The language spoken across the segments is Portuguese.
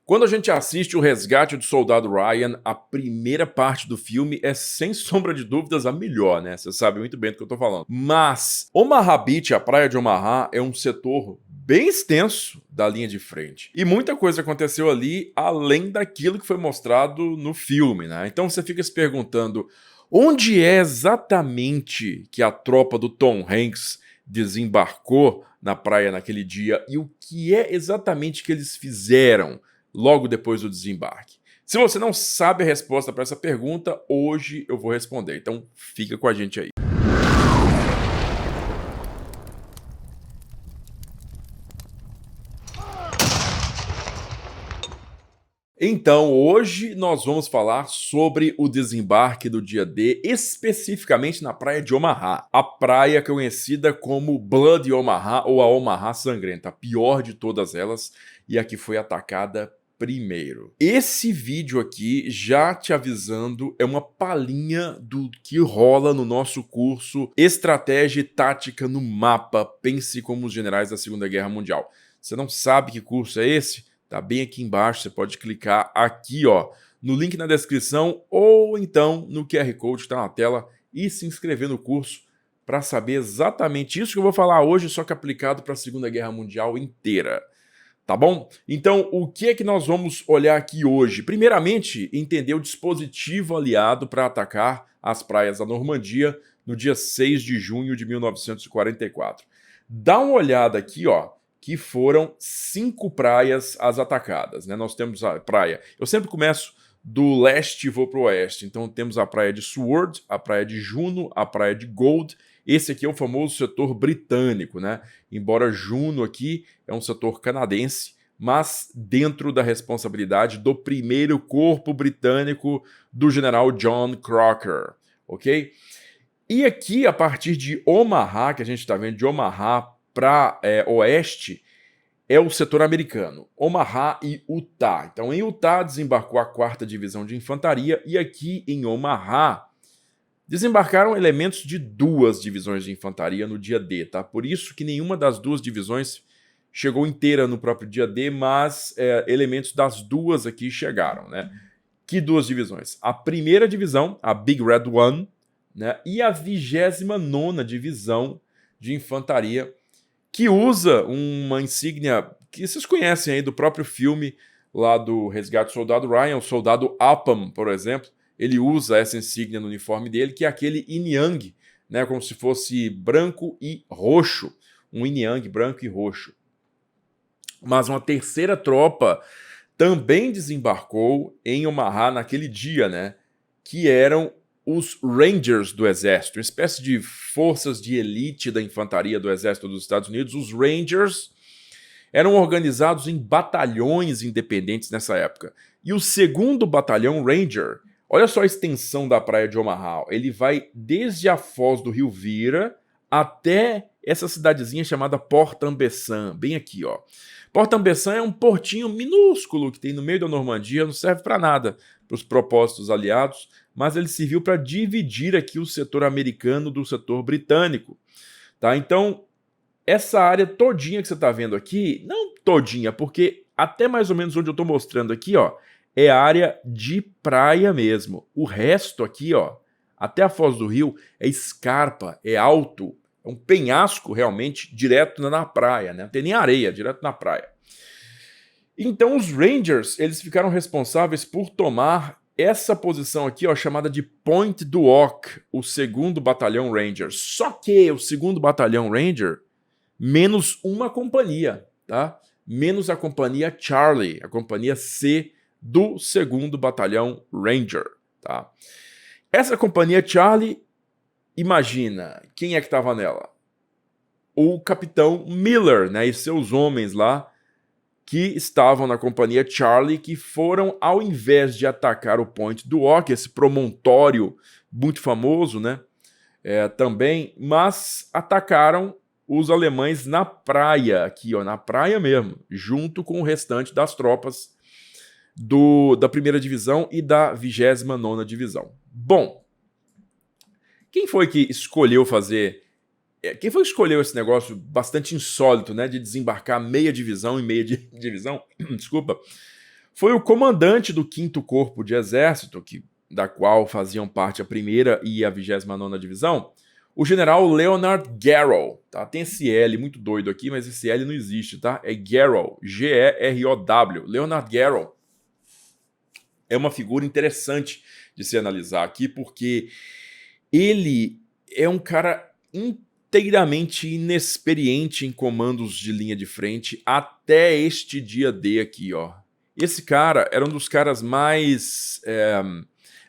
Quando a gente assiste O Resgate do Soldado Ryan, a primeira parte do filme é, sem sombra de dúvidas, a melhor, né? Você sabe muito bem do que eu tô falando. Mas Omaha Beach, a praia de Omaha, é um setor bem extenso da linha de frente. E muita coisa aconteceu ali, além daquilo que foi mostrado no filme, né? Então você fica se perguntando, onde é exatamente que a tropa do Tom Hanks desembarcou na praia naquele dia e o que é exatamente que eles fizeram logo depois do desembarque? Se você não sabe a resposta para essa pergunta, hoje eu vou responder, então fica com a gente aí. Então, hoje nós vamos falar sobre o desembarque do dia D, especificamente na praia de Omaha, a praia conhecida como Bloody Omaha ou a Omaha Sangrenta, a pior de todas elas e a que foi atacada primeiro. Esse vídeo aqui, já te avisando, é uma palhinha do que rola no nosso curso Estratégia e Tática no Mapa, pense como os generais da Segunda Guerra Mundial. Você não sabe que curso é esse? Tá bem aqui embaixo, você pode clicar aqui, ó, no link na descrição ou então no QR Code que tá na tela e se inscrever no curso para saber exatamente isso que eu vou falar hoje, só que aplicado para a Segunda Guerra Mundial inteira. Tá bom? Então, o que é que nós vamos olhar aqui hoje? Primeiramente, entender o dispositivo aliado para atacar as praias da Normandia no dia 6 de junho de 1944. Dá uma olhada aqui, ó, que foram 5 praias as atacadas, né? Nós temos a praia... Eu sempre começo do leste e vou para o oeste. Então temos a praia de Seward, a praia de Juno, a praia de Gold. Esse aqui é o famoso setor britânico, né? Embora Juno aqui é um setor canadense, mas dentro da responsabilidade do primeiro corpo britânico do general John Crocker, ok? E aqui, a partir de Omaha, que a gente está vendo de Omaha para oeste, é o setor americano, Omaha e Utah. Então, em Utah desembarcou a 4ª Divisão de Infantaria e aqui em Omaha desembarcaram elementos de 2 divisões de infantaria no dia D, tá? Por isso que nenhuma das 2 divisões chegou inteira no próprio dia D, mas elementos das 2 aqui chegaram, né? Que 2 divisões? A 1ª divisão, a Big Red One, né? E a 29ª Divisão de Infantaria, que usa uma insígnia que vocês conhecem aí do próprio filme lá do Resgate do Soldado Ryan, o soldado Upham, por exemplo, ele usa essa insígnia no uniforme dele, que é aquele yin yang, né, como se fosse branco e roxo, um yin yang branco e roxo. Mas uma 3ª tropa também desembarcou em Omaha naquele dia, né, que eram os Rangers do Exército, uma espécie de forças de elite da infantaria do Exército dos Estados Unidos. Os Rangers eram organizados em batalhões independentes nessa época. E o 2º Batalhão Ranger, olha só a extensão da praia de Omaha, ele vai desde a foz do Rio Vira até essa cidadezinha chamada Port-en-Bessin, bem aqui, ó. Port-en-Bessin é um portinho minúsculo que tem no meio da Normandia, não serve para nada para os propósitos aliados, mas ele serviu para dividir aqui o setor americano do setor britânico, tá? Então, essa área todinha que você está vendo aqui, não todinha, porque até mais ou menos onde eu estou mostrando aqui, ó, é área de praia mesmo. O resto aqui, ó, até a foz do rio, é escarpa, é alto, é um penhasco realmente direto na praia, né? Não tem nem areia, direto na praia. Então os Rangers, eles ficaram responsáveis por tomar essa posição aqui, ó, chamada de Point du Hoc, o 2º Batalhão Ranger. Só que o 2º Batalhão Ranger, menos uma companhia, tá? Menos a companhia Charlie, a companhia C do 2º Batalhão Ranger, tá? Essa companhia Charlie, imagina, quem é que estava nela? O capitão Miller, né, e seus homens lá, que estavam na companhia Charlie, que foram, ao invés de atacar o Point du Hoc, esse promontório muito famoso, né, também, mas atacaram os alemães na praia, aqui, ó, na praia mesmo, junto com o restante das tropas da 1ª Divisão e da 29ª Divisão. Bom, quem foi que escolheu fazer... Quem foi que escolheu esse negócio bastante insólito, né, de desembarcar meia divisão em meia divisão? Desculpa. foi o comandante do 5º Corpo de Exército, da qual faziam parte a 1ª e a 29ª Divisão, o general Leonard Garrow, tá? Tem esse L muito doido aqui, mas esse L não existe, tá? É Garrow, G-E-R-O-W, Leonard Garrow. É uma figura interessante de se analisar aqui, porque ele é um cara inteiramente inexperiente em comandos de linha de frente até este dia D aqui, ó. Esse cara era um dos caras mais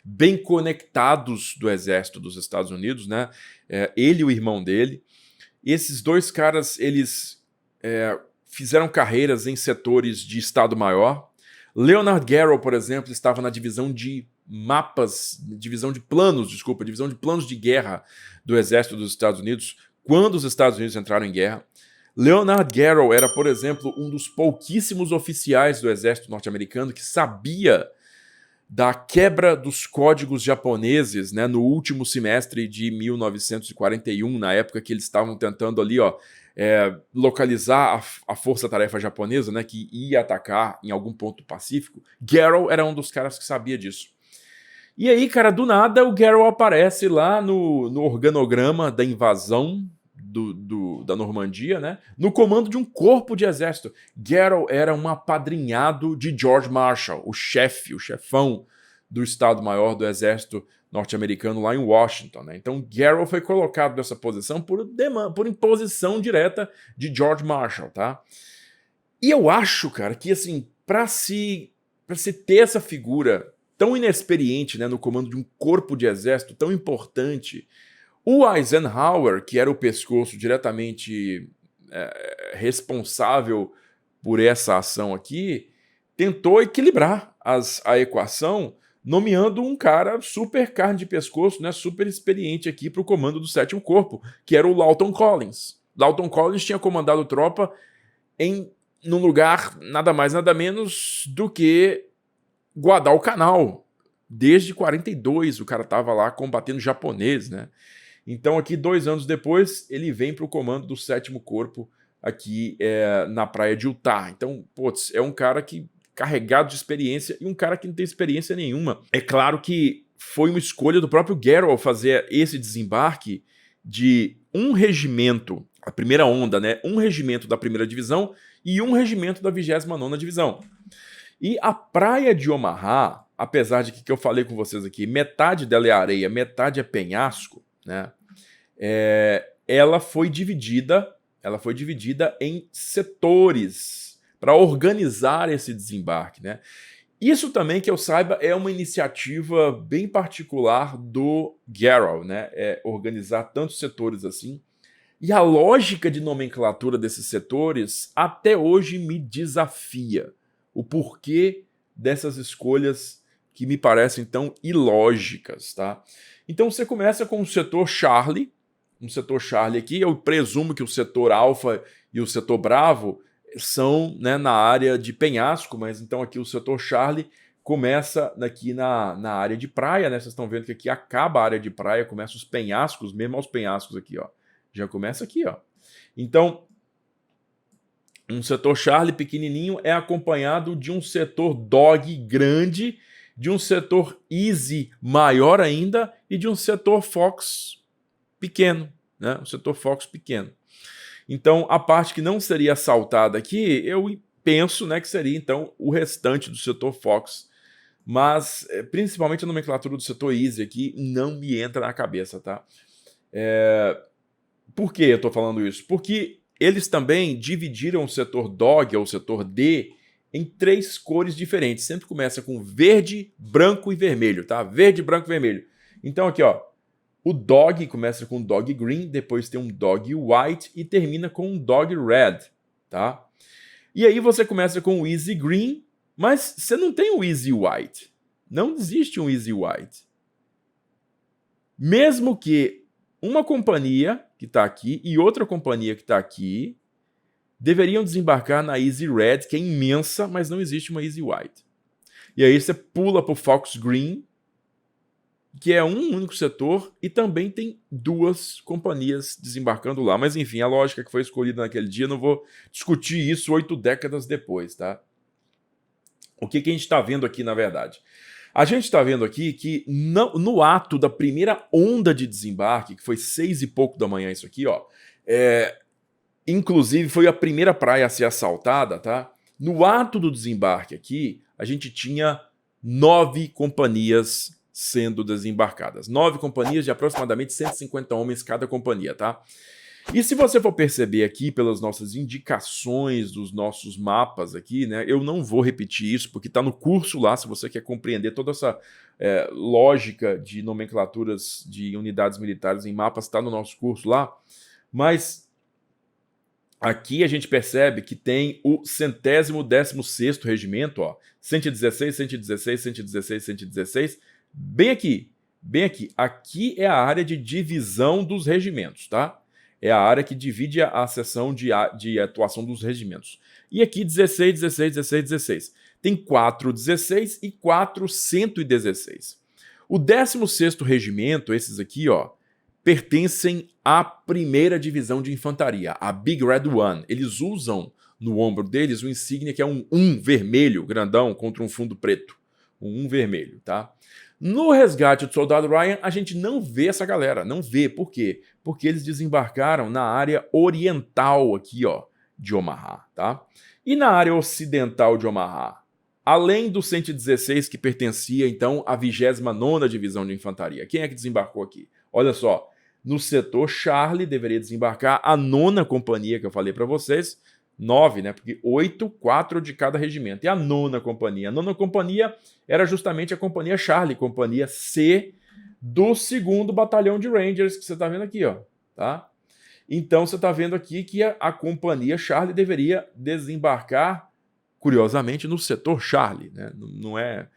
bem conectados do exército dos Estados Unidos, né? Ele e o irmão dele. Esses dois caras, eles fizeram carreiras em setores de Estado-Maior. Leonard Garrow, por exemplo, estava na divisão de divisão de planos de guerra do exército dos Estados Unidos, quando os Estados Unidos entraram em guerra. Leonard Garrow era, por exemplo, um dos pouquíssimos oficiais do exército norte-americano que sabia da quebra dos códigos japoneses, né, no último semestre de 1941, na época que eles estavam tentando ali, localizar a força-tarefa japonesa, né, que ia atacar em algum ponto do Pacífico. Garrow era um dos caras que sabia disso. E aí, cara, do nada o Garrow aparece lá no organograma da invasão da Normandia, né? No comando de um corpo de exército. Garrow era um apadrinhado de George Marshall, o chefão do Estado-Maior do Exército norte-americano lá em Washington, né? Então Garrow foi colocado nessa posição por imposição direta de George Marshall, tá? E eu acho, cara, que assim, para se ter essa figura tão inexperiente, né, no comando de um corpo de exército tão importante, o Eisenhower, que era o pescoço diretamente responsável por essa ação aqui, tentou equilibrar a equação, nomeando um cara super carne de pescoço, né, super experiente aqui para o comando do 7º Corpo, que era o Lawton Collins. Lawton Collins tinha comandado tropa num lugar nada mais nada menos do que Guadalcanal. Desde 42 o cara estava lá combatendo japonês, né? Então aqui 2 anos depois ele vem para o comando do 7º Corpo aqui na praia de Utah. Então, putz, é um cara carregado de experiência e um cara que não tem experiência nenhuma. É claro que foi uma escolha do próprio Garrow fazer esse desembarque de um regimento, a primeira onda, né? Um regimento da 1ª Divisão e um regimento da 29ª Divisão. E a praia de Omaha, apesar de que eu falei com vocês aqui, metade dela é areia, metade é penhasco, né? Ela foi dividida em setores para organizar esse desembarque, né? Isso também, que eu saiba, é uma iniciativa bem particular do Garrow, né? Organizar tantos setores assim. E a lógica de nomenclatura desses setores até hoje me desafia. O porquê dessas escolhas que me parecem tão ilógicas, tá? Então você começa com o setor Charlie, aqui. Eu presumo que o setor Alfa e o setor Bravo são, né, na área de penhasco, mas então aqui o setor Charlie começa aqui na área de praia, né? Vocês estão vendo que aqui acaba a área de praia, começa os penhascos, mesmo aos penhascos aqui, ó. Já começa aqui, ó. Então, um setor Charlie pequenininho é acompanhado de um setor Dog grande, de um setor Easy maior ainda e de um setor Fox pequeno, né? Um setor Fox pequeno. Então, a parte que não seria assaltada aqui, eu penso, né, que seria então o restante do setor Fox. Mas, principalmente a nomenclatura do setor Easy aqui não me entra na cabeça, tá? Por que eu estou falando isso? Porque eles também dividiram o setor Dog, ou o setor D, em 3 cores diferentes. Sempre começa com verde, branco e vermelho, tá? Verde, branco e vermelho. Então aqui, ó, o Dog começa com Dog Green, depois tem um Dog White e termina com um Dog Red, tá? E aí você começa com o Easy Green, mas você não tem o Easy White. Não existe um Easy White. Mesmo que uma companhia que está aqui e outra companhia que está aqui deveriam desembarcar na Easy Red, que é imensa, mas não existe uma Easy White. E aí você pula para o Fox Green, que é um único setor, e também tem 2 companhias desembarcando lá. Mas enfim, a lógica que foi escolhida naquele dia, não vou discutir isso 8 décadas depois, tá? O que a gente está vendo aqui, na verdade? A gente está vendo aqui que no ato da primeira onda de desembarque, que foi 6 e pouco da manhã isso aqui, ó, inclusive foi a primeira praia a ser assaltada, tá? No ato do desembarque aqui, a gente tinha 9 companhias sendo desembarcadas. 9 companhias de aproximadamente 150 homens cada companhia, tá? E se você for perceber aqui pelas nossas indicações dos nossos mapas aqui, né? Eu não vou repetir isso porque está no curso lá, se você quer compreender toda essa lógica de nomenclaturas de unidades militares em mapas, está no nosso curso lá. Mas aqui a gente percebe que tem o 116º Regimento, ó, 116, 116, 116, 116, bem aqui, bem aqui. Aqui é a área de divisão dos regimentos, tá? É a área que divide a seção de atuação dos regimentos. E aqui 16, 16, 16, 16. Tem 4 16 e 4 116. O 16º Regimento, esses aqui, ó, pertencem à primeira divisão de infantaria, a Big Red One. Eles usam no ombro deles o insígnia que é um 1 vermelho, grandão, contra um fundo preto. Um 1 vermelho, tá? No resgate do soldado Ryan, a gente não vê essa galera, não vê. Por quê? Porque eles desembarcaram na área oriental aqui, ó, de Omaha, tá? E na área ocidental de Omaha, além do 116 que pertencia, então, à 29ª Divisão de Infantaria. Quem é que desembarcou aqui? Olha só, no setor Charlie deveria desembarcar a 9ª companhia que eu falei para vocês, 9, né? Porque 8, 4 de cada regimento. E a 9ª companhia? A 9ª companhia era justamente a companhia Charlie, companhia C do 2º Batalhão de Rangers, que você está vendo aqui, ó, tá? Então você está vendo aqui que a companhia Charlie deveria desembarcar, curiosamente, no setor Charlie, né? Não é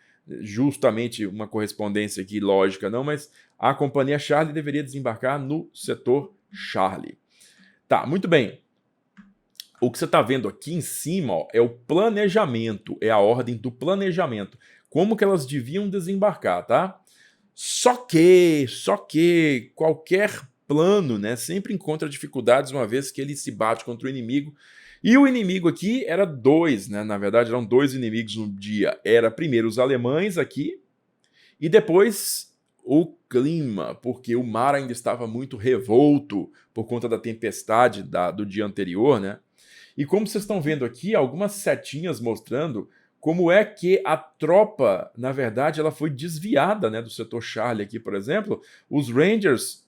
justamente uma correspondência aqui lógica, não, mas a companhia Charlie deveria desembarcar no setor Charlie. Tá, muito bem. O que você está vendo aqui em cima, ó, é o planejamento, é a ordem do planejamento. Como que elas deviam desembarcar, tá? Só que qualquer plano, né, sempre encontra dificuldades uma vez que ele se bate contra o inimigo. E o inimigo aqui era 2, né? Na verdade, eram 2 inimigos no dia. Era primeiro os alemães aqui e depois o clima, porque o mar ainda estava muito revolto por conta da tempestade do dia anterior, né? E como vocês estão vendo aqui, algumas setinhas mostrando como é que a tropa, na verdade, ela foi desviada, né, do setor Charlie aqui, por exemplo. Os Rangers,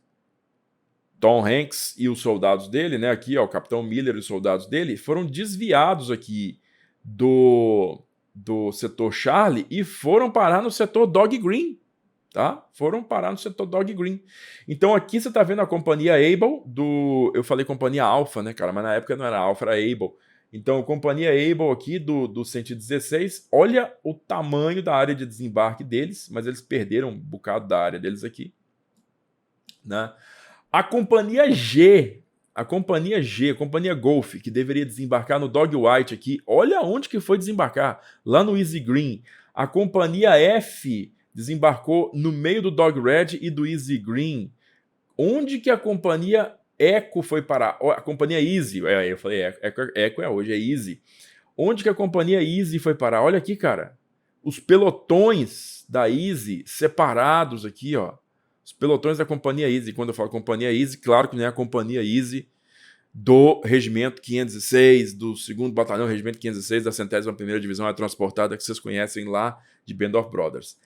Tom Hanks e os soldados dele, né, aqui, ó, o Capitão Miller e os soldados dele, foram desviados aqui do setor Charlie e foram parar no setor Dog Green, tá? Foram parar no setor Dog Green. Então aqui você tá vendo a companhia Able eu falei companhia Alpha, né, cara? Mas na época não era Alpha, era Able. Então, companhia Able aqui do 116, olha o tamanho da área de desembarque deles, mas eles perderam um bocado da área deles aqui, né? A companhia Golf, que deveria desembarcar no Dog White aqui, olha onde que foi desembarcar, lá no Easy Green. A companhia F desembarcou no meio do Dog Red e do Easy Green. Onde que a companhia Echo foi parar? A companhia Easy, eu falei Echo é hoje, é Easy. Onde que a companhia Easy foi parar? Olha aqui, cara. Os pelotões da Easy separados aqui, ó. Os pelotões da companhia Easy. Quando eu falo companhia Easy, claro que não é a companhia Easy do Regimento 506, do 2º Batalhão, Regimento 506 da 101ª Divisão Transportada, que vocês conhecem lá de Band of Brothers.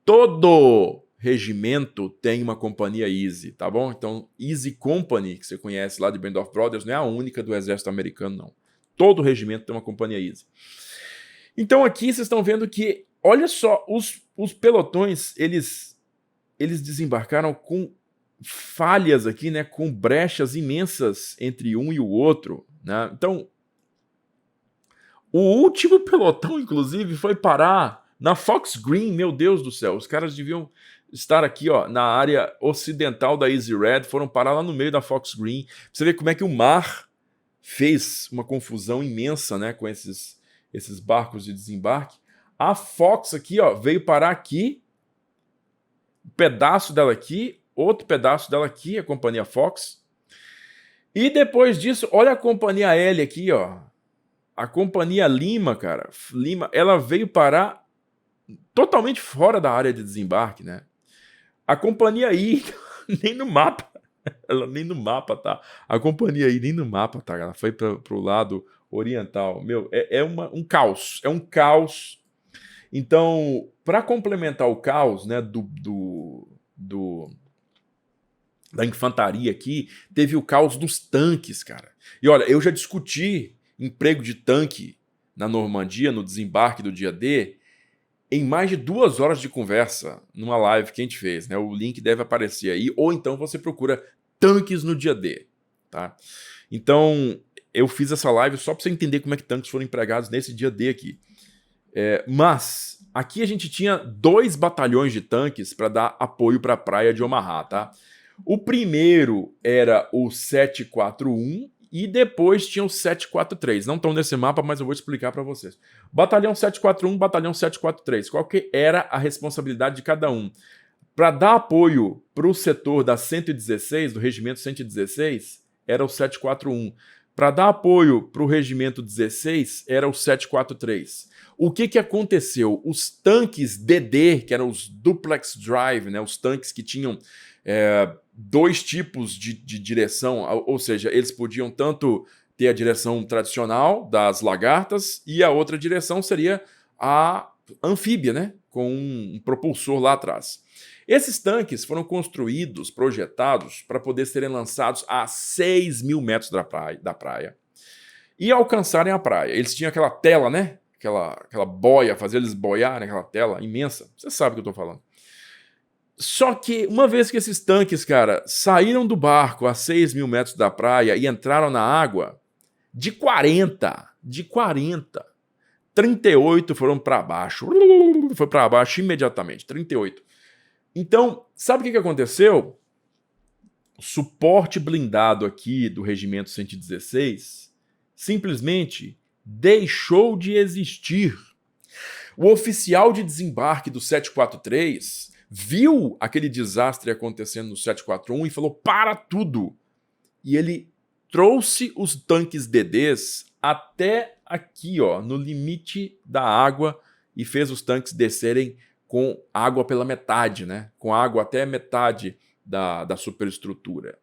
Todo regimento tem uma companhia Easy, tá bom? Então, Easy Company, que você conhece lá de Band of Brothers, não é a única do exército americano, não. Todo regimento tem uma companhia Easy. Então, aqui vocês estão vendo que, olha só, os pelotões, eles desembarcaram com falhas aqui, né? Com brechas imensas entre um e o outro, né? Então, o último pelotão, inclusive, foi parar na Fox Green. Meu Deus do céu, os caras deviam estar aqui, ó, na área ocidental da Easy Red, foram parar lá no meio da Fox Green. Você vê como é que o mar fez uma confusão imensa, né, com esses barcos de desembarque. A Fox aqui, ó, veio parar aqui, um pedaço dela aqui, outro pedaço dela aqui, a companhia Fox. E depois disso, olha a companhia L aqui, ó. a Companhia Lima, cara, ela veio parar totalmente fora da área de desembarque, né? A Companhia I nem no mapa, ela nem no mapa tá. A Companhia I nem no mapa tá, ela foi pro lado oriental. Meu, um caos, é um caos. Então, para complementar o caos, né, da infantaria aqui, teve o caos dos tanques, cara. E olha, eu já discuti emprego de tanque na Normandia, no desembarque do dia D, em mais de 2 horas de conversa, numa live que a gente fez, né? O link deve aparecer aí, ou então você procura tanques no dia D, tá? Então, eu fiz essa live só para você entender como é que tanques foram empregados nesse dia D aqui. Mas, aqui a gente tinha 2 batalhões de tanques para dar apoio para a praia de Omaha, tá? O primeiro era o 741 e depois tinha o 743. Não estão nesse mapa, mas eu vou explicar para vocês. Batalhão 741, batalhão 743. Qual que era a responsabilidade de cada um? Para dar apoio para o setor da 116, do regimento 116, era o 741. Para dar apoio para o regimento 16, era o 743. O que aconteceu? Os tanques DD, que eram os duplex drive, né, os tanques que tinham 2 tipos de direção, ou seja, eles podiam tanto ter a direção tradicional das lagartas e a outra direção seria a anfíbia, né, com um propulsor lá atrás. Esses tanques foram construídos, projetados, para poder serem lançados a 6.000 metros da praia e alcançarem a praia. Eles tinham aquela tela, né, aquela boia, fazer eles boiarem, aquela tela imensa. Você sabe o que eu estou falando. Só que uma vez que esses tanques, cara, saíram do barco a 6.000 metros da praia e entraram na água, de 40, 38 foram para baixo. Foi para baixo imediatamente, 38. Então, sabe o que aconteceu? O suporte blindado aqui do regimento 116 simplesmente deixou de existir. O oficial de desembarque do 743 viu aquele desastre acontecendo no 741 e falou: para tudo! E ele trouxe os tanques DDs até aqui, ó, no limite da água e fez os tanques descerem com água pela metade, né? Com água até metade da superestrutura.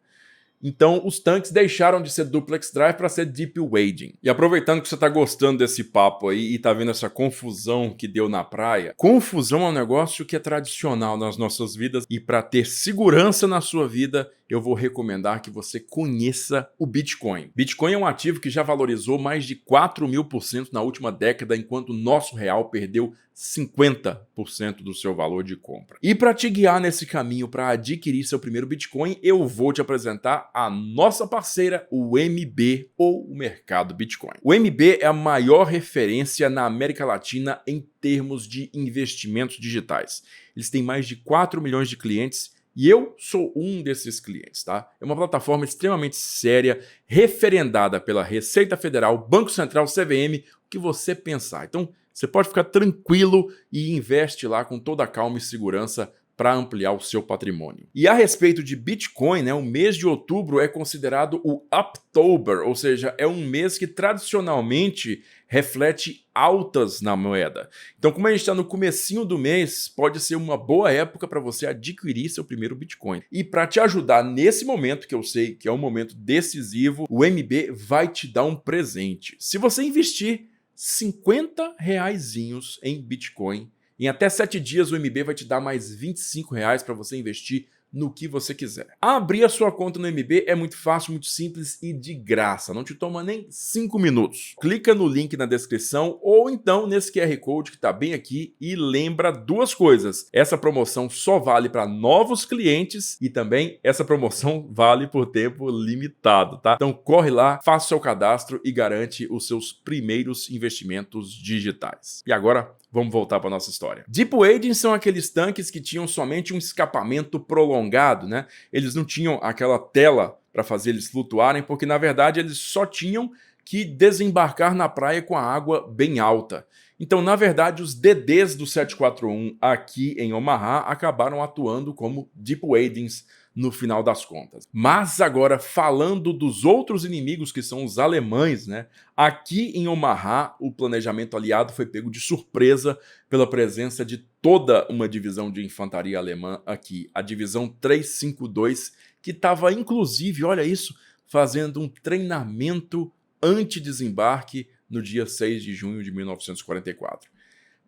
Então, os tanques deixaram de ser duplex drive para ser deep wading. E aproveitando que você está gostando desse papo aí e está vendo essa confusão que deu na praia, confusão é um negócio que é tradicional nas nossas vidas e para ter segurança na sua vida, eu vou recomendar que você conheça o Bitcoin. Bitcoin é um ativo que já valorizou mais de 4.000% na última década, enquanto o nosso real perdeu 50% do seu valor de compra. E para te guiar nesse caminho para adquirir seu primeiro Bitcoin, eu vou te apresentar a nossa parceira, o MB, ou o Mercado Bitcoin. O MB é a maior referência na América Latina em termos de investimentos digitais. Eles têm mais de 4 milhões de clientes e eu sou um desses clientes, tá? É uma plataforma extremamente séria, referendada pela Receita Federal, Banco Central, CVM, o que você pensar. Então, você pode ficar tranquilo e investe lá com toda a calma e segurança para ampliar o seu patrimônio. E a respeito de Bitcoin, né, o mês de outubro é considerado o Uptober, ou seja, é um mês que tradicionalmente reflete altas na moeda. Então, como a gente está no comecinho do mês, pode ser uma boa época para você adquirir seu primeiro Bitcoin. E para te ajudar nesse momento, que eu sei que é um momento decisivo, o MB vai te dar um presente. Se você investir R$50 em Bitcoin, em até 7 dias o MB vai te dar mais R$25 para você investir no que você quiser. Abrir a sua conta no MB é muito fácil, muito simples e de graça. Não te toma nem 5 minutos. Clica no link na descrição ou então nesse QR Code que está bem aqui e lembra 2 coisas. Essa promoção só vale para novos clientes e também essa promoção vale por tempo limitado, tá? Então corre lá, faça o seu cadastro e garante os seus primeiros investimentos digitais. E agora, vamos voltar para nossa história. Deep wading são aqueles tanques que tinham somente um escapamento prolongado, né? Eles não tinham aquela tela para fazer eles flutuarem, porque na verdade eles só tinham que desembarcar na praia com a água bem alta. Então, na verdade, os DDs do 741 aqui em Omaha acabaram atuando como deep wadings no final das contas. Mas agora, falando dos outros inimigos, que são os alemães, né? Aqui em Omaha, o planejamento aliado foi pego de surpresa pela presença de toda uma divisão de infantaria alemã aqui, a divisão 352, que estava inclusive, olha isso, fazendo um treinamento anti-desembarque no dia 6 de junho de 1944.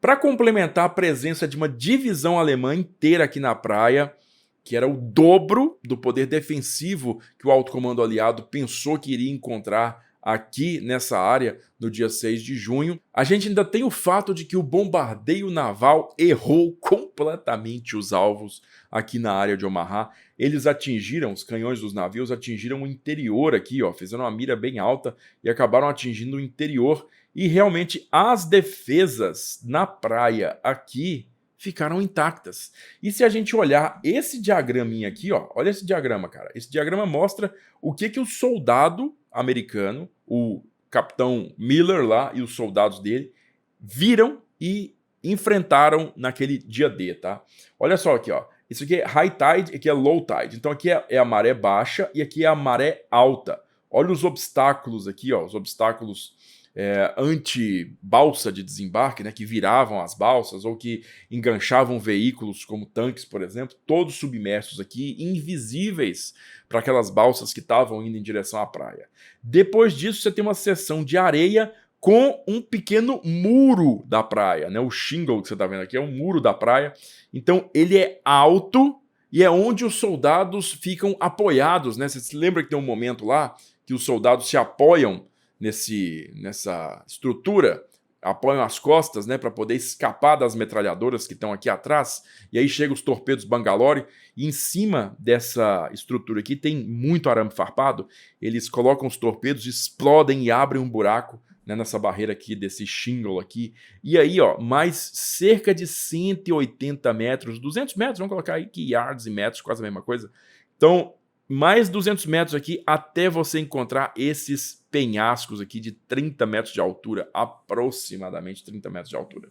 Para complementar a presença de uma divisão alemã inteira aqui na praia, que era o dobro do poder defensivo que o alto comando aliado pensou que iria encontrar aqui nessa área no dia 6 de junho, a gente ainda tem o fato de que o bombardeio naval errou completamente os alvos aqui na área de Omaha. Eles atingiram, os canhões dos navios atingiram o interior aqui, ó, fizeram uma mira bem alta e acabaram atingindo o interior. E realmente as defesas na praia aqui ficaram intactas. E se a gente olhar esse diagraminha aqui, ó, olha esse diagrama, cara. Esse diagrama mostra o que o soldado americano, o capitão Miller lá e os soldados dele, viram e enfrentaram naquele dia D, tá? Olha só aqui, ó. Isso aqui é high tide, aqui é low tide. Então aqui é a maré baixa e aqui é a maré alta. Olha os obstáculos aqui, ó, os obstáculos anti-balsa de desembarque, né, que viravam as balsas ou que enganchavam veículos como tanques, por exemplo, todos submersos aqui, invisíveis para aquelas balsas que estavam indo em direção à praia. Depois disso, você tem uma seção de areia com um pequeno muro da praia, né? O shingle que você está vendo aqui é um muro da praia. Então, ele é alto e é onde os soldados ficam apoiados, né? Você se lembra que tem um momento lá que os soldados se apoiam nessa estrutura, apoiam as costas, né, para poder escapar das metralhadoras que estão aqui atrás, e aí chegam os torpedos Bangalore, e em cima dessa estrutura aqui tem muito arame farpado, eles colocam os torpedos, explodem e abrem um buraco, né, nessa barreira aqui, desse shingle aqui, e aí, ó, mais cerca de 180 metros, 200 metros, vamos colocar aí que yards e metros, quase a mesma coisa, então mais 200 metros aqui até você encontrar esses penhascos aqui de 30 metros de altura, aproximadamente 30 metros de altura.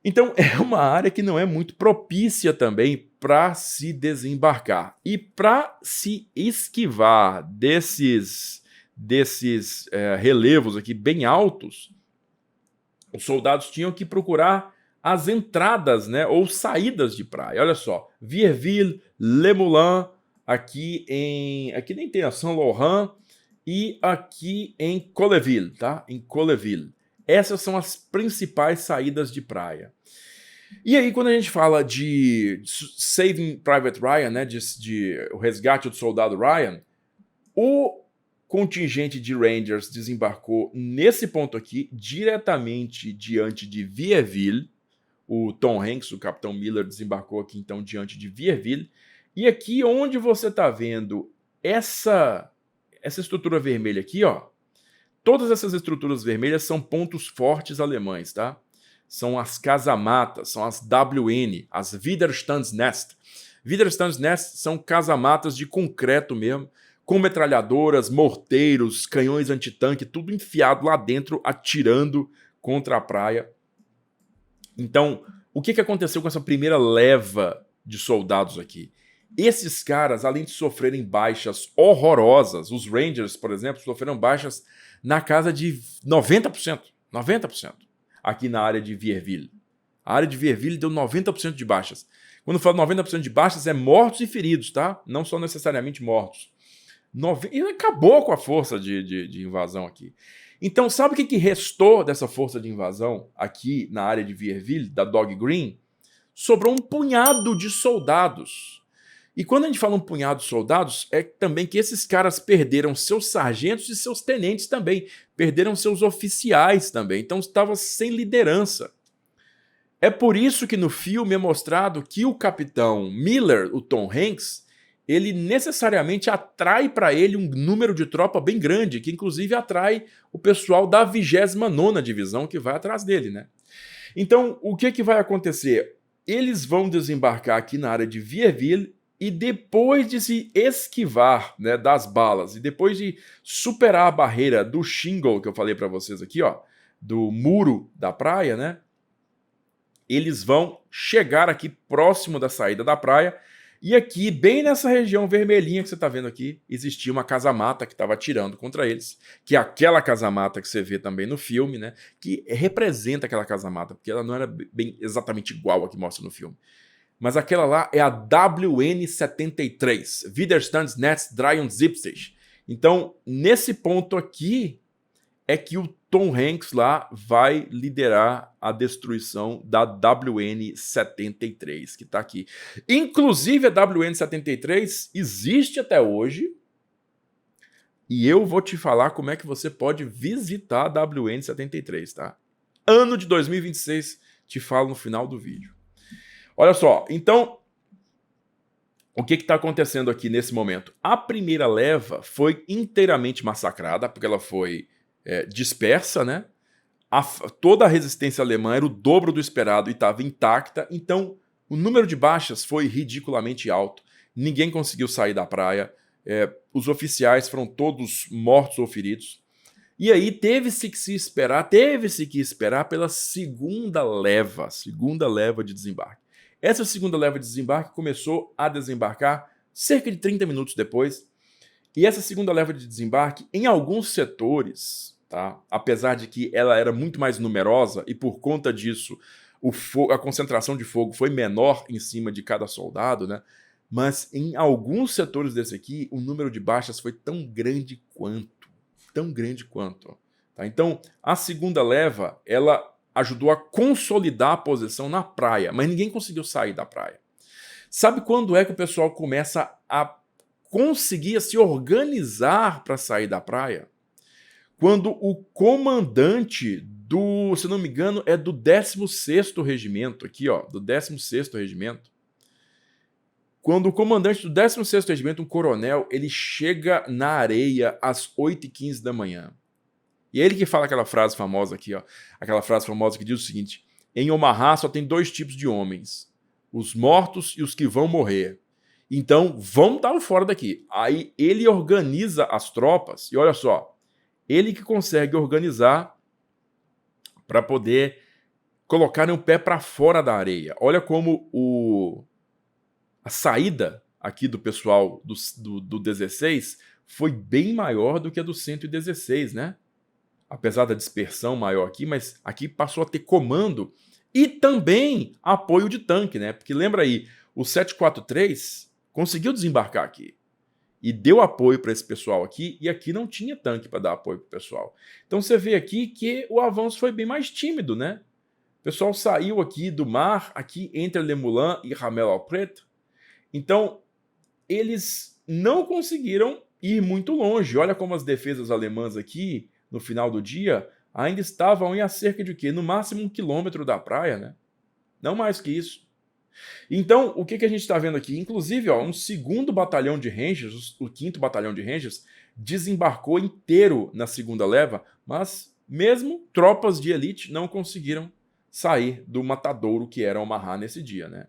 Então é uma área que não é muito propícia também para se desembarcar. E para se esquivar desses relevos aqui bem altos, os soldados tinham que procurar as entradas, né, ou saídas de praia. Olha só, Vierville, Le Moulin, aqui nem tem a Saint-Laurent e aqui em Colleville, tá? Em Colleville. Essas são as principais saídas de praia. E aí, quando a gente fala de Saving Private Ryan, né, o resgate do soldado Ryan, o contingente de Rangers desembarcou nesse ponto aqui, diretamente diante de Vierville. O Tom Hanks, o capitão Miller, desembarcou aqui então diante de Vierville. E aqui onde você está vendo essa estrutura vermelha aqui, ó, todas essas estruturas vermelhas são pontos fortes alemães, tá? São as casamatas, são as WN, as Widerstandsnest. Widerstandsnest são casamatas de concreto mesmo, com metralhadoras, morteiros, canhões antitanque, tudo enfiado lá dentro, atirando contra a praia. Então, o que aconteceu com essa primeira leva de soldados aqui? Esses caras, além de sofrerem baixas horrorosas, os Rangers, por exemplo, sofreram baixas na casa de 90%. 90% aqui na área de Vierville. A área de Vierville deu 90% de baixas. Quando eu falo 90% de baixas, é mortos e feridos, tá? Não são necessariamente mortos. E acabou com a força de invasão aqui. Então, sabe o que restou dessa força de invasão aqui na área de Vierville, da Dog Green? Sobrou um punhado de soldados. E quando a gente fala um punhado de soldados, é também que esses caras perderam seus sargentos e seus tenentes também. Perderam seus oficiais também. Então estava sem liderança. É por isso que no filme é mostrado que o capitão Miller, o Tom Hanks, ele necessariamente atrai para ele um número de tropa bem grande, que inclusive atrai o pessoal da 29ª Divisão que vai atrás dele, né? Então, o que vai acontecer? Eles vão desembarcar aqui na área de Vierville e depois de se esquivar, né, das balas e depois de superar a barreira do shingle que eu falei para vocês aqui, ó, do muro da praia, né? Eles vão chegar aqui próximo da saída da praia E aqui, bem nessa região vermelhinha que você está vendo aqui, existia uma casa-mata que estava atirando contra eles, que é aquela casa-mata que você vê também no filme, né? Que representa aquela casa-mata, porque ela não era bem exatamente igual a que mostra no filme. Mas aquela lá é a WN-73, Widerstandsnetz 73. Então, nesse ponto aqui, é que o Tom Hanks lá vai liderar a destruição da WN-73, que está aqui. Inclusive, a WN-73 existe até hoje, e eu vou te falar como é que você pode visitar a WN-73, tá? Ano de 2026, te falo no final do vídeo. Olha só, então, o que está acontecendo aqui nesse momento? A primeira leva foi inteiramente massacrada, porque ela foi dispersa, né? Toda a resistência alemã era o dobro do esperado e estava intacta, então o número de baixas foi ridiculamente alto. Ninguém conseguiu sair da praia, os oficiais foram todos mortos ou feridos. E aí teve-se que esperar pela segunda leva de desembarque. Essa segunda leva de desembarque começou a desembarcar cerca de 30 minutos depois. E essa segunda leva de desembarque, em alguns setores, tá? Apesar de que ela era muito mais numerosa e por conta disso a concentração de fogo foi menor em cima de cada soldado, né? Mas em alguns setores desse aqui, o número de baixas foi tão grande quanto. Tá? Então, a segunda leva, ela ajudou a consolidar a posição na praia, mas ninguém conseguiu sair da praia. Sabe quando é que o pessoal começa a conseguir se organizar para sair da praia? Quando o comandante do, se não me engano, é do 16º Regimento, aqui ó, do 16º Regimento. Quando o comandante do 16º Regimento, um coronel, ele chega na areia às 8h15 da manhã. E é ele que fala aquela frase famosa aqui, ó, aquela frase famosa que diz o seguinte: em Omaha só tem 2 tipos de homens, os mortos e os que vão morrer. Então, vão dar fora daqui. Aí ele organiza as tropas, e olha só, ele que consegue organizar para poder colocar o pé para fora da areia. Olha como a saída aqui do pessoal do 16 foi bem maior do que a do 116, né? Apesar da dispersão maior aqui, mas aqui passou a ter comando e também apoio de tanque, né? Porque lembra aí, o 743 conseguiu desembarcar aqui e deu apoio para esse pessoal aqui, e aqui não tinha tanque para dar apoio para o pessoal. Então você vê aqui que o avanço foi bem mais tímido, né? O pessoal saiu aqui do mar, aqui entre Le Moulin e Ramel al Pret. Então, eles não conseguiram ir muito longe. Olha como as defesas alemãs aqui, no final do dia, ainda estavam a cerca de quê? No máximo 1 quilômetro da praia, né? Não mais que isso. Então, o que a gente está vendo aqui? Inclusive, ó, um segundo batalhão de Rangers, o 5º batalhão de Rangers, desembarcou inteiro na segunda leva, mas mesmo tropas de elite não conseguiram sair do matadouro que era Omaha nesse dia, né?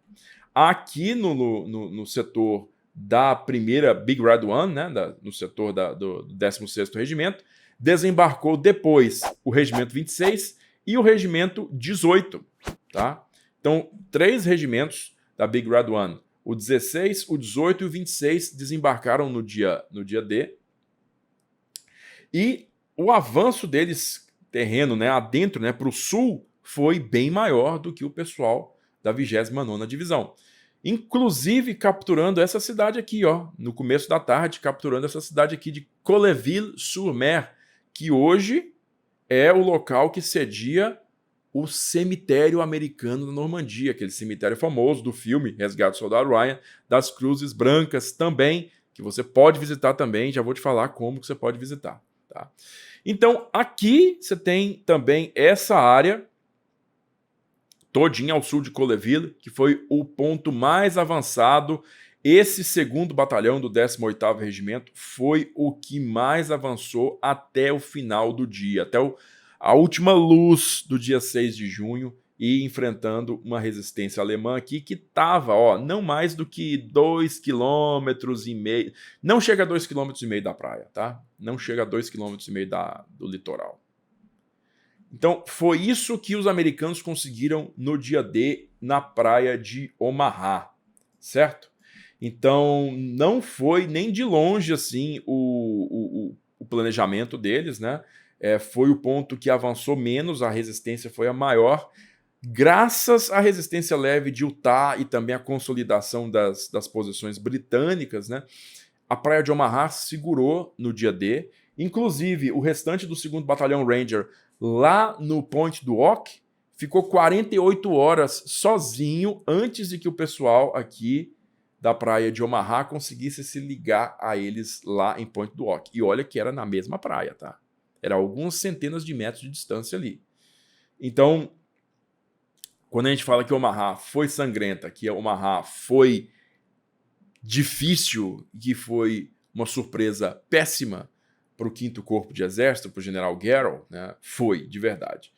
Aqui no setor da primeira Big Red One, né, no setor do 16º Regimento, desembarcou depois o Regimento 26 e o Regimento 18, tá? Então, 3 regimentos da Big Red One, o 16, o 18 e o 26 desembarcaram no dia D. E o avanço deles, terreno, né, adentro, né, para o sul, foi bem maior do que o pessoal da 29ª Divisão. Inclusive capturando essa cidade aqui, ó, no começo da tarde, capturando essa cidade aqui de Colleville-sur-Mer, que hoje é o local que cedia o cemitério americano da Normandia, aquele cemitério famoso do filme Resgate do Soldado Ryan, das Cruzes Brancas também, que você pode visitar também, já vou te falar como que você pode visitar. Tá? Então, aqui você tem também essa área todinha ao sul de Colleville, que foi o ponto mais avançado. Esse 2º batalhão do 18º Regimento foi o que mais avançou até o final do dia, até a última luz do dia 6 de junho, e enfrentando uma resistência alemã aqui que estava, ó, não mais do que 2,5 km, não chega a 2,5 km da praia, tá? Não chega a 2,5 km do litoral. Então, foi isso que os americanos conseguiram no dia D na praia de Omaha, certo? Então, não foi nem de longe assim o planejamento deles, né? Foi o ponto que avançou menos, a resistência foi a maior, graças à resistência leve de Utah e também à consolidação das posições britânicas, né? A praia de Omaha segurou no dia D, inclusive o restante do 2º Batalhão Ranger lá no Point du Hoc ficou 48 horas sozinho antes de que o pessoal aqui da praia de Omaha conseguisse se ligar a eles lá em Point du Hoc. E olha que era na mesma praia, tá? Era algumas centenas de metros de distância ali. Então, quando a gente fala que Omaha foi sangrenta, que Omaha foi difícil, que foi uma surpresa péssima para o 5º Corpo de Exército, para o General Garrow, né? Foi, de verdade.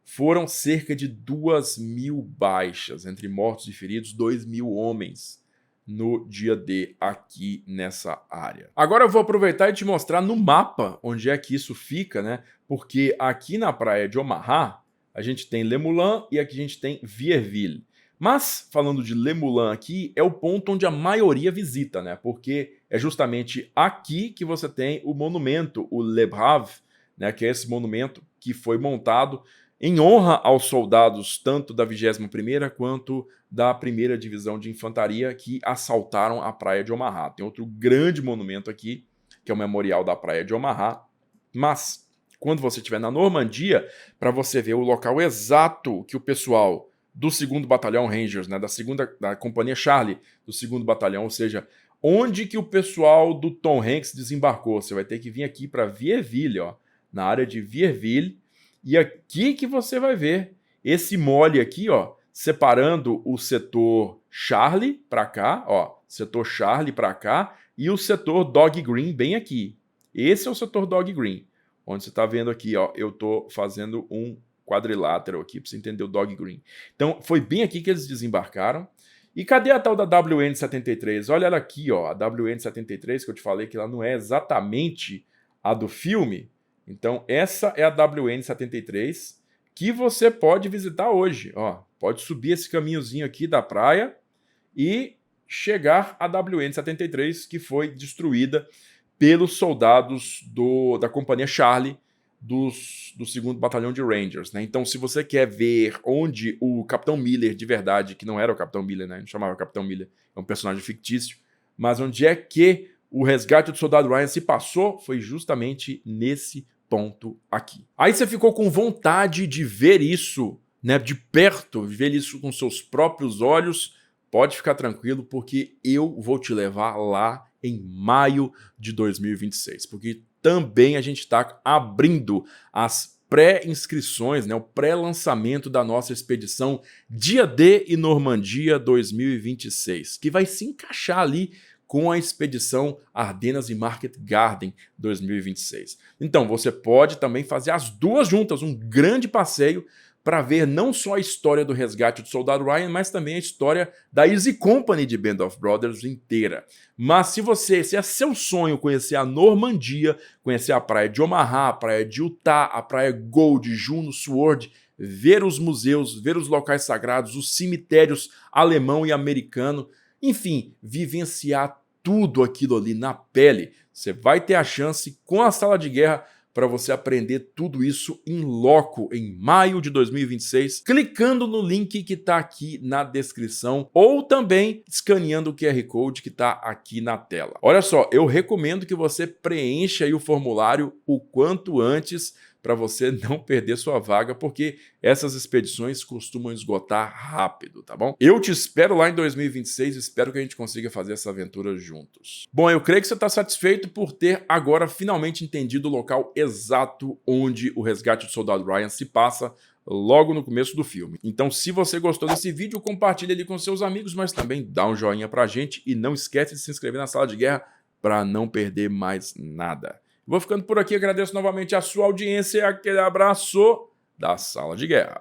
Foram cerca de 2.000 baixas, entre mortos e feridos, 2.000 homens no dia D aqui nessa área. Agora eu vou aproveitar e te mostrar no mapa onde é que isso fica, né? Porque aqui na praia de Omaha, a gente tem Le Moulin e aqui a gente tem Vierville. Mas, falando de Le Moulin aqui, é o ponto onde a maioria visita, né? Porque é justamente aqui que você tem o monumento, o Le Brave, né? Que é esse monumento que foi montado em honra aos soldados tanto da 21ª quanto da 1ª Divisão de Infantaria que assaltaram a praia de Omaha. Tem outro grande monumento aqui, que é o Memorial da Praia de Omaha. Mas, quando você estiver na Normandia, para você ver o local exato que o pessoal do 2º Batalhão Rangers, né, da Companhia Charlie, do 2º Batalhão, ou seja, onde que o pessoal do Tom Hanks desembarcou. Você vai ter que vir aqui para Vierville, ó, na área de Vierville, e aqui que você vai ver esse mole aqui, ó, separando o setor Charlie para cá, ó, setor Charlie para cá, e o setor Dog Green bem aqui. Esse é o setor Dog Green, onde você está vendo aqui, ó, eu estou fazendo um quadrilátero aqui para você entender o Dog Green. Então, foi bem aqui que eles desembarcaram. E cadê a tal da WN-73? Olha ela aqui, ó, a WN-73, que eu te falei que ela não é exatamente a do filme. Então, essa é a WN-73 que você pode visitar hoje. Ó, pode subir esse caminhozinho aqui da praia e chegar à WN-73, que foi destruída pelos soldados da Companhia Charlie, do 2º Batalhão de Rangers, né? Então, se você quer ver onde o Capitão Miller, de verdade, que não era o Capitão Miller, né? Não chamava Capitão Miller, é um personagem fictício, mas onde é que o resgate do soldado Ryan se passou, foi justamente nesse ponto aqui. Aí você ficou com vontade de ver isso, né, de perto, ver isso com seus próprios olhos, pode ficar tranquilo, porque eu vou te levar lá em maio de 2026, porque também a gente está abrindo as pré-inscrições, né, o pré-lançamento da nossa expedição Dia D e Normandia 2026, que vai se encaixar ali com a expedição Ardenas e Market Garden 2026. Então, você pode também fazer as duas juntas, um grande passeio para ver não só a história do resgate do soldado Ryan, mas também a história da Easy Company de Band of Brothers inteira. Mas se é seu sonho conhecer a Normandia, conhecer a praia de Omaha, a praia de Utah, a praia Gold, Juno, Sword, ver os museus, ver os locais sagrados, os cemitérios alemão e americano, enfim, vivenciar tudo aquilo ali na pele, você vai ter a chance com a Sala de Guerra para você aprender tudo isso em loco em maio de 2026, clicando no link que está aqui na descrição ou também escaneando o QR Code que está aqui na tela. Olha só, eu recomendo que você preencha aí o formulário o quanto antes para você não perder sua vaga, porque essas expedições costumam esgotar rápido, tá bom? Eu te espero lá em 2026, espero que a gente consiga fazer essa aventura juntos. Bom, eu creio que você está satisfeito por ter agora finalmente entendido o local exato onde o resgate do soldado Ryan se passa logo no começo do filme. Então, se você gostou desse vídeo, compartilhe ele com seus amigos, mas também dá um joinha pra gente e não esquece de se inscrever na Sala de Guerra para não perder mais nada. Vou ficando por aqui, agradeço novamente a sua audiência e aquele abraço da Sala de Guerra.